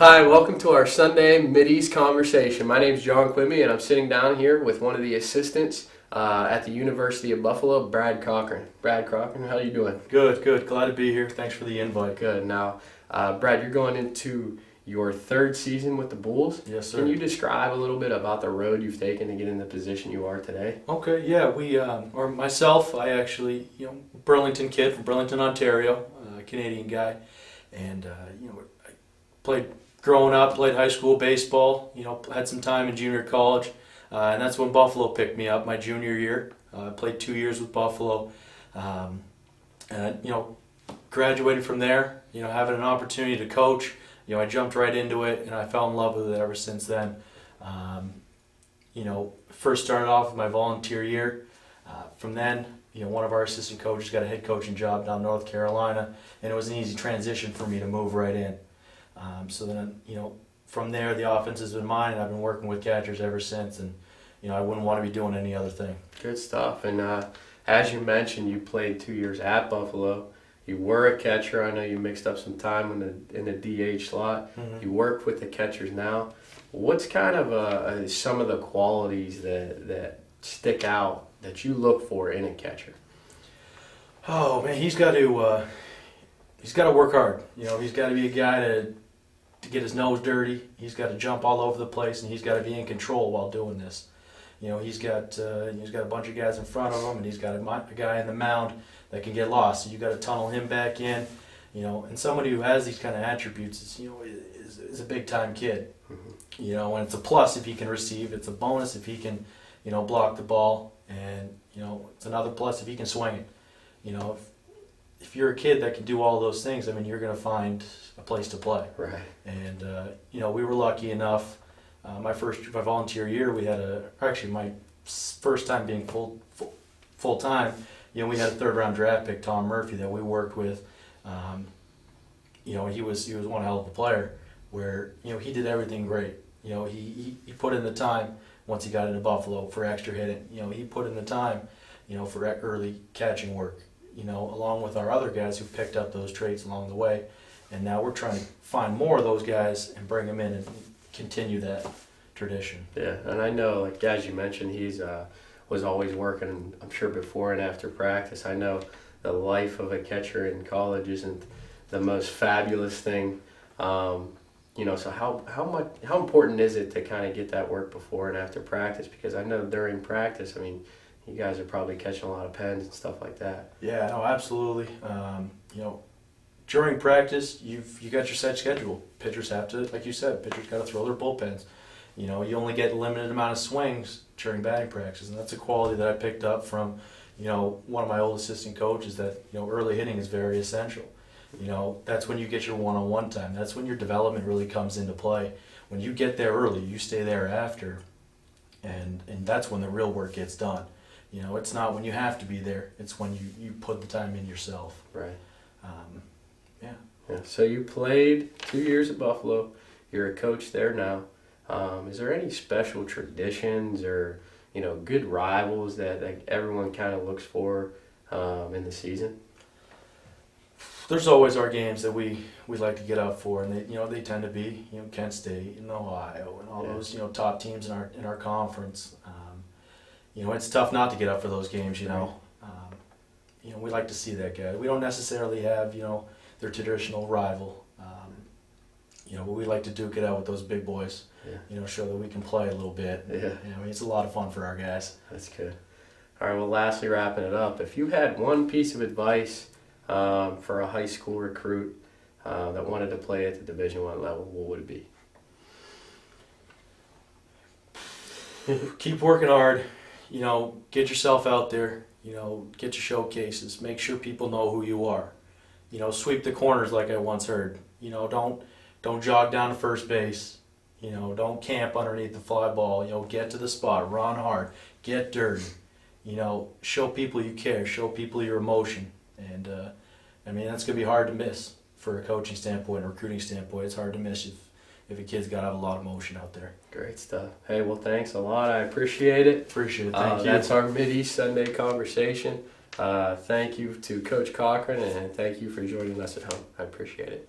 Hi, welcome to our Sunday Mideast conversation. My name is John Quimby, and I'm sitting down here with one of the assistants at the University of Buffalo, Brad Cochrane. Brad Cochrane, how you doing? Good, good. Glad to be here. Thanks for the invite. Good. Now, Brad, you're going into your third season with the Bulls. Yes, sir. Can you describe a little bit about the road you've taken to get in the position you are today? Okay, yeah. Or myself, I actually, Burlington kid from Burlington, Ontario, Canadian guy, and I played growing up, played high school baseball. Had some time in junior college, and that's when Buffalo picked me up my junior year. I played 2 years with Buffalo, and graduated from there. Having an opportunity to coach. I jumped right into it, and I fell in love with it ever since then. First started off with my volunteer year. From then, one of our assistant coaches got a head coaching job down in North Carolina, and it was an easy transition for me to move right in. So then, from there, the offense has been mine, and I've been working with catchers ever since, and, I wouldn't want to be doing any other thing. Good stuff. And as you mentioned, you played 2 years at Buffalo. You were a catcher. I know you mixed up some time in the DH slot. Mm-hmm. You work with the catchers now. What's kind of some of the qualities that stick out that you look for in a catcher? Oh man, he's got to work hard. He's got to be a guy to get his nose dirty. He's got to jump all over the place, and he's got to be in control while doing this. He's got a bunch of guys in front of him, and he's got a guy in the mound that can get lost. So you got to tunnel him back in. And somebody who has these kind of attributes is a big time kid. Mm-hmm. And it's a plus if he can receive. It's a bonus if he can, block the ball, and it's another plus if he can swing it. If you're a kid that can do all those things, you're going to find a place to play. Right. And we were lucky enough. My volunteer year, my first time being full time. We had a third round draft pick, Tom Murphy, that we worked with. He was one hell of a player. Where he did everything great. He put in the time once he got into Buffalo for extra hitting. He put in the time, for early catching work. Along with our other guys who picked up those traits along the way, and now we're trying to find more of those guys and bring them in and continue that tradition. Yeah, and I know, like as you mentioned, he's was always working. I'm sure before and after practice. I know the life of a catcher in college isn't the most fabulous thing. So how important is it to kind of get that work before and after practice? Because I know during practice, you guys are probably catching a lot of pens and stuff like that. Yeah, no, absolutely. During practice, you got your set schedule. Pitchers have to, like you said, pitchers got to throw their bullpens. You only get a limited amount of swings during batting practice, and that's a quality that I picked up from, one of my old assistant coaches. That early hitting is very essential. That's when you get your one-on-one time. That's when your development really comes into play. When you get there early, you stay there after, and that's when the real work gets done. It's not when you have to be there. It's when you put the time in yourself. Right. Yeah. So you played 2 years at Buffalo. You're a coach there now. Is there any special traditions or good rivals that everyone kind of looks for in the season? There's always our games that we like to get up for, and they tend to be Kent State and Ohio and all those top teams in our conference. It's tough not to get up for those games. We like to see that guy. We don't necessarily have their traditional rival. But we like to duke it out with those big boys. Yeah. Show that we can play a little bit. Yeah. It's a lot of fun for our guys. That's good. All right. Well, lastly, wrapping it up, if you had one piece of advice for a high school recruit that wanted to play at the Division I level, what would it be? Keep working hard. Get yourself out there. Get your showcases. Make sure people know who you are. Sweep the corners like I once heard. Don't jog down to first base. Don't camp underneath the fly ball. Get to the spot. Run hard. Get dirty. Show people you care. Show people your emotion. And that's going to be hard to miss for a coaching standpoint, a recruiting standpoint. It's hard to miss if a kid's got to have a lot of emotion out there. Great stuff. Hey, well, thanks a lot. I appreciate it. Appreciate it. Thank you. That's our Mideast Sunday conversation. Thank you to Coach Cochrane, and thank you for joining us at home. I appreciate it.